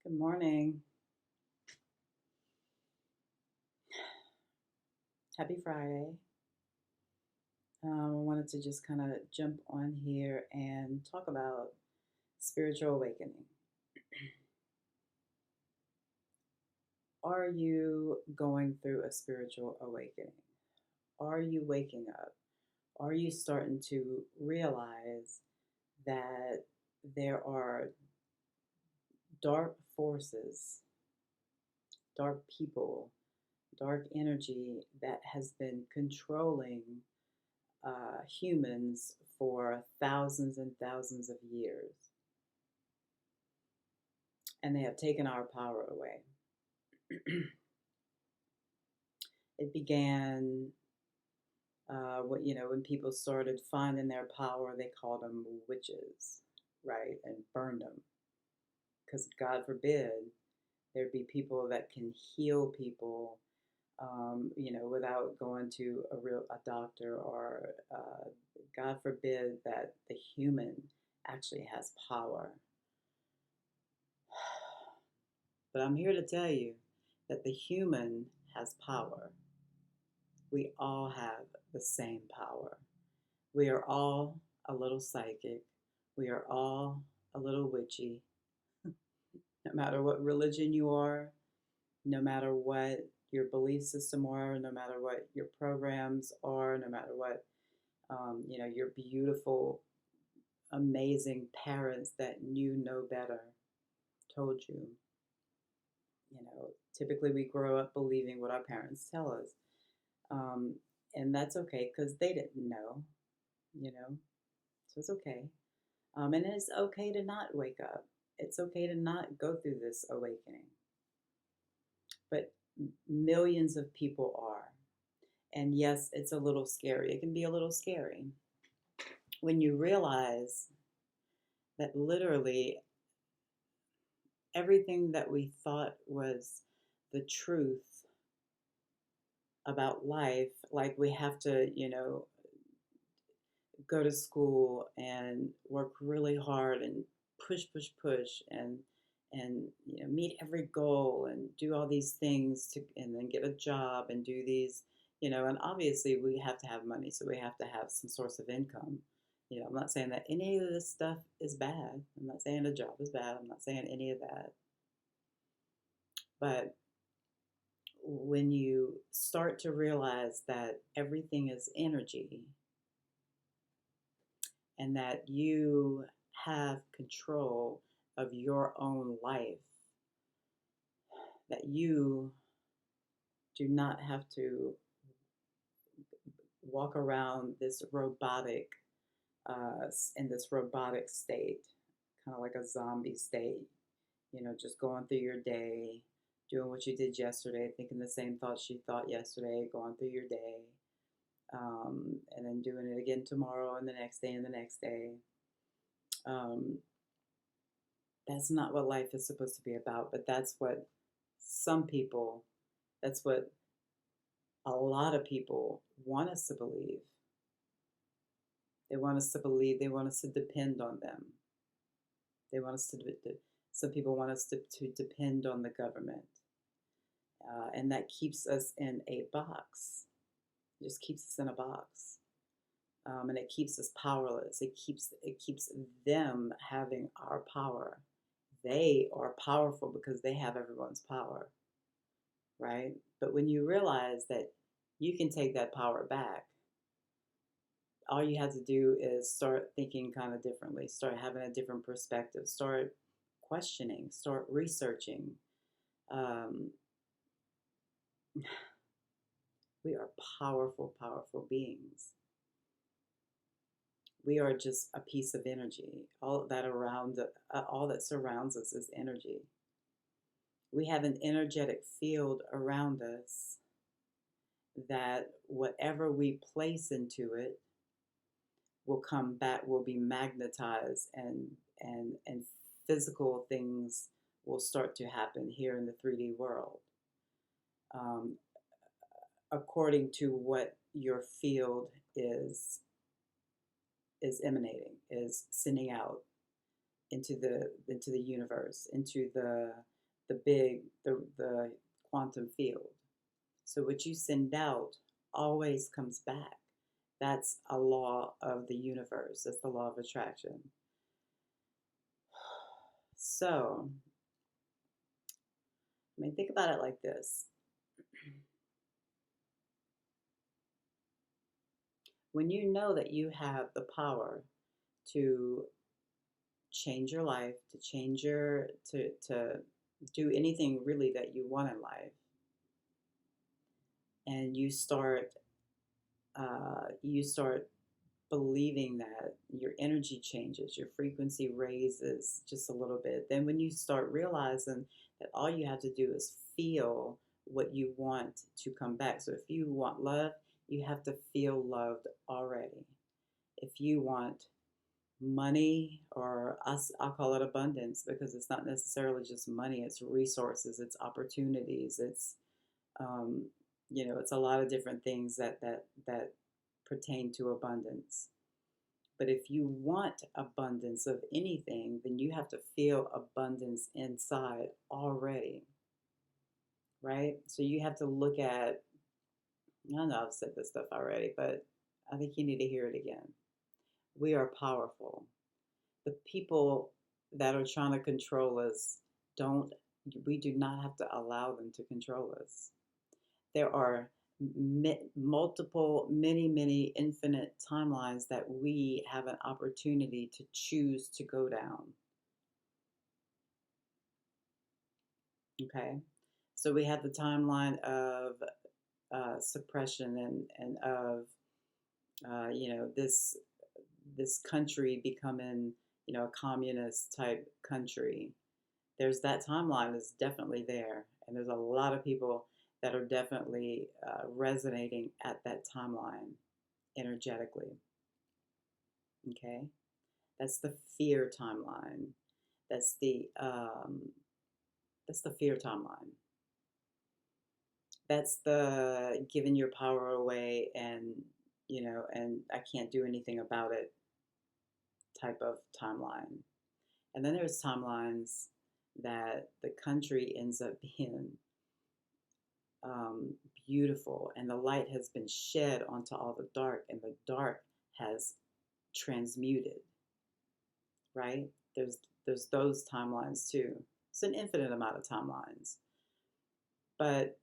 Good morning. Happy Friday. I wanted to just kind of jump on here and talk about spiritual awakening. Are you going through a spiritual awakening? Are you waking up? Are you starting to realize that there are dark forces, dark people, dark energy that has been controlling humans for thousands and thousands of years, and they have taken our power away. It began when people started finding their power, they called them witches, right, and burned them because God forbid there be people that can heal people, without going to a doctor, or God forbid that the human actually has power. But I'm here to tell you that the human has power. We all have the same power. We are all a little psychic. We are all a little witchy. No matter what religion you are, no matter what your belief system are, no matter what your programs are, no matter what, your beautiful, amazing parents that knew no better told you. Typically we grow up believing what our parents tell us. Um, and that's okay because they didn't know, you know, so it's okay. And it's okay to not wake up. It's okay to not go through this awakening. But millions of people are. And yes, it's a little scary. It can be a little scary when you realize that literally everything that we thought was the truth about life, like we have to, go to school and work really hard and push and meet every goal and do all these things to and then get a job and do these, and obviously we have to have money, so we have to have some source of income. I'm not saying that any of this stuff is bad. I'm not saying a job is bad. I'm not saying any of that. But when you start to realize that everything is energy and that you have control of your own life, that you do not have to walk around this robotic, in this robotic state, kind of like a zombie state, just going through your day, doing what you did yesterday, thinking the same thoughts you thought yesterday, going through your day, and then doing it again tomorrow and the next day and the next day. Um, that's not what life is supposed to be about, but that's what some people, that's what a lot of people want us to believe. They want us to believe, they want us to depend on them. They want us to, some people want us to depend on the government. And that keeps us in a box. It just keeps us in a box. And it keeps us powerless. It keeps them having our power. They are powerful because they have everyone's power, right? But when you realize that you can take that power back, all you have to do is start thinking kind of differently, start having a different perspective, start questioning, start researching. Um, we are powerful, powerful beings. We are just a piece of energy. All that surrounds us is energy. We have an energetic field around us that whatever we place into it will come back, will be magnetized, and physical things will start to happen here in the 3D world, um, according to what your field is emanating, is sending out into the universe, into the the quantum field. So what you send out always comes back. That's a law of the universe. That's the law of attraction. So, I mean, think about it like this. When you know that you have the power to change your life, to change your, to do anything really that you want in life, and you start believing that your energy changes, your frequency raises just a little bit, then when you start realizing that all you have to do is feel what you want to come back. So if you want love, you have to feel loved already. If you want money, or us, I'll call it abundance, because it's not necessarily just money, it's resources, it's opportunities, it's um, it's a lot of different things that pertain to abundance. But if you want abundance of anything, then you have to feel abundance inside already, right? So you have to look at, I know I've said this stuff already, but I think you need to hear it again. We are powerful. The people that are trying to control us don't, we do not have to allow them to control us. There are multiple, many infinite timelines that we have an opportunity to choose to go down. Okay, so we have the timeline of suppression and of this country becoming a communist type country. There's that timeline is definitely there, and there's a lot of people that are definitely resonating at that timeline energetically. Okay, that's the fear timeline. That's the um, that's the fear timeline. That's the giving your power away, and I can't do anything about it type of timeline. And then there's timelines that the country ends up being um, beautiful, and the light has been shed onto all the dark, and the dark has transmuted. Right? There's those timelines too. It's an infinite amount of timelines, but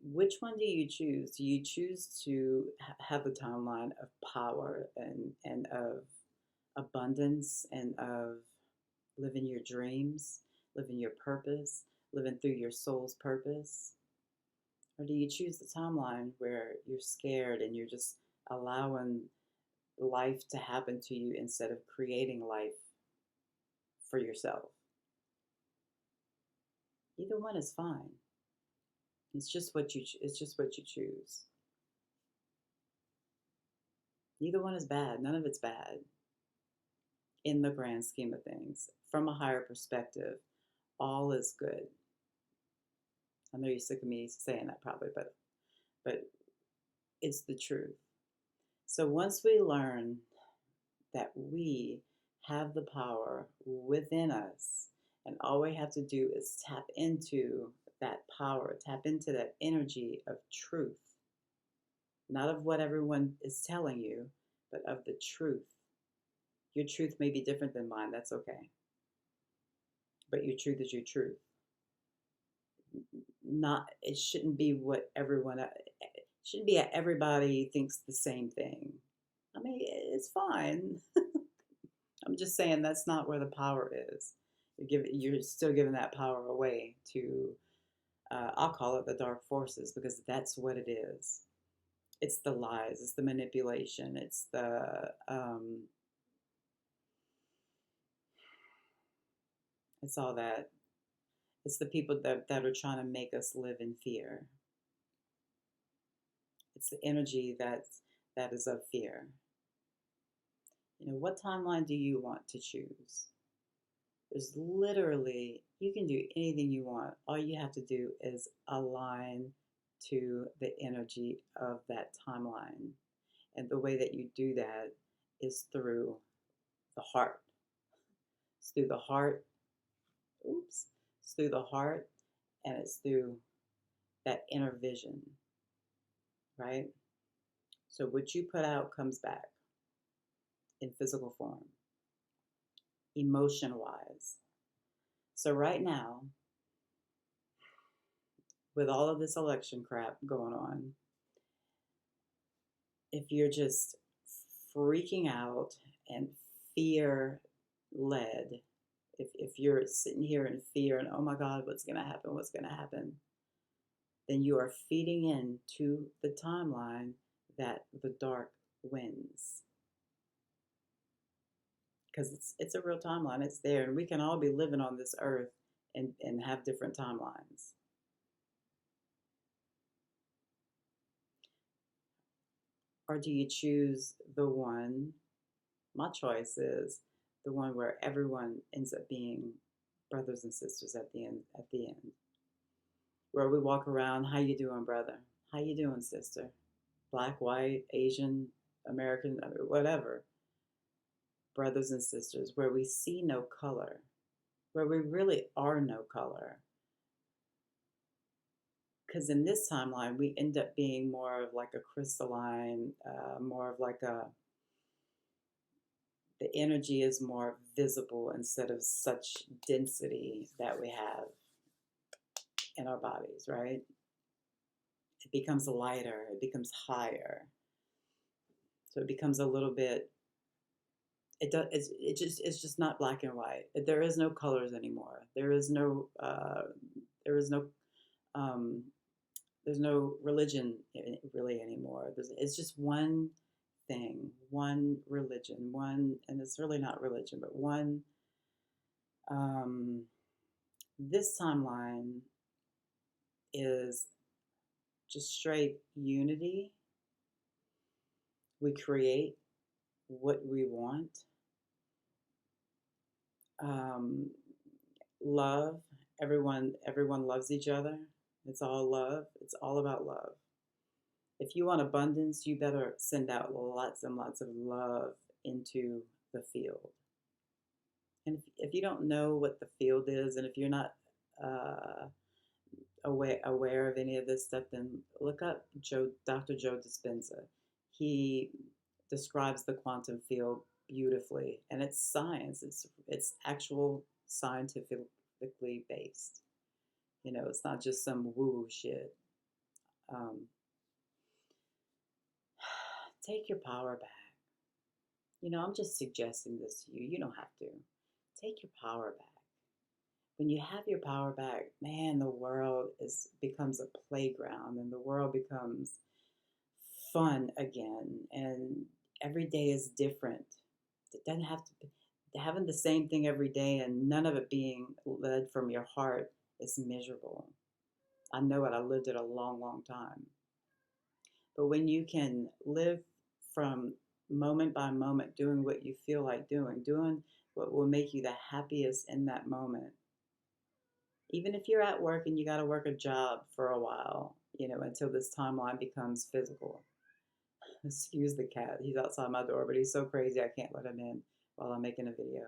which one do you choose? Do you choose to have the timeline of power and of abundance and of living your dreams, living your purpose, living through your soul's purpose? Or do you choose the timeline where you're scared and you're just allowing life to happen to you instead of creating life for yourself? Either one is fine. It's just what you choose. Neither one is bad. None of it's bad in the grand scheme of things. From a higher perspective, all is good. I know you're sick of me saying that probably, but it's the truth. So once we learn that we have the power within us, and all we have to do is tap into that power, tap into that energy of truth, not of what everyone is telling you, but of the truth. Your truth may be different than mine, that's okay. But your truth is your truth. Not, it shouldn't be what everyone, it shouldn't be everybody thinks the same thing. I mean, it's fine. I'm just saying that's not where the power is. You're still giving that power away to, I'll call it the dark forces, because that's what it is. It's the lies, it's the manipulation, it's all that. It's the people that are trying to make us live in fear. It's the energy that is of fear. What timeline do you want to choose? There's literally, you can do anything you want. All you have to do is align to the energy of that timeline. And the way that you do that is through the heart. It's through the heart. Oops, It's through the heart, and it's through that inner vision, right? So what you put out comes back in physical form, emotion wise. So right now, with all of this election crap going on, if you're just freaking out and fear led, if you're sitting here in fear and, oh my God, what's going to happen? What's going to happen? Then you are feeding into the timeline that the dark wins. Because it's a real timeline. It's there. And we can all be living on this earth and have different timelines. Or do you choose the one? My choice is the one where everyone ends up being brothers and sisters at the end. At the end, where we walk around, how you doing, brother? How you doing, sister? Black, white, Asian, American, whatever. Brothers and sisters, where we see no color, where we really are no color. Because in this timeline, we end up being more of like a crystalline, more of like the energy is more visible instead of such density that we have in our bodies, right? It becomes lighter, it becomes higher. So it becomes a little bit, it's just not black and white. There is no colors anymore. There is no um, there's no religion really anymore. It's just one thing, one religion, one, and it's really not religion, but one. Um, this timeline is just straight unity. We create what we want. Um, love. Everyone loves each other. It's all love. It's all about love. If you want abundance, you better send out lots and lots of love into the field. And if you don't know what the field is, and if you're not uh, aware of any of this stuff, then look up Dr. Joe Dispenza. He describes the quantum field beautifully, and it's science. It's actual scientifically based. It's not just some woo shit. Um, take your power back. I'm just suggesting this to you. You don't have to. Take your power back. When you have your power back, man, the world becomes a playground, and the world becomes fun again, and every day is different. It doesn't have to be having the same thing every day and none of it being led from your heart is miserable. I know it. I lived it a long, long time. But when you can live from moment by moment, doing what you feel like doing what will make you the happiest in that moment, even if you're at work and you got to work a job for a while, until this timeline becomes physical. Excuse the cat. He's outside my door, but he's so crazy I can't let him in while I'm making a video.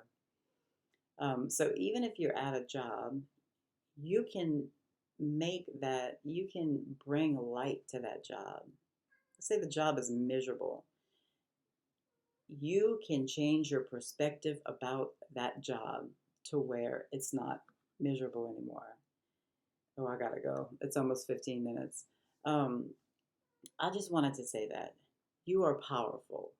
So even if you're at a job, you can you can bring light to that job. Let's say the job is miserable. You can change your perspective about that job to where it's not miserable anymore. Oh, I gotta go. It's almost 15 minutes. I just wanted to say that you are powerful.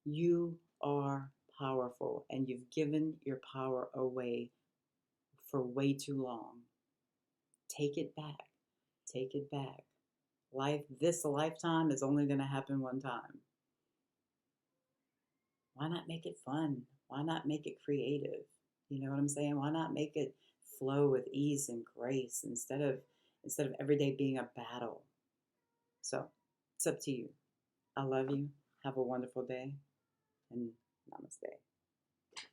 You are powerful, and you've given your power away for way too long. Take it back. Take it back. This lifetime is only going to happen one time. Why not make it fun? Why not make it creative? You know what I'm saying? Why not make it flow with ease and grace instead of every day being a battle? So it's up to you. I love you. Have a wonderful day, and namaste.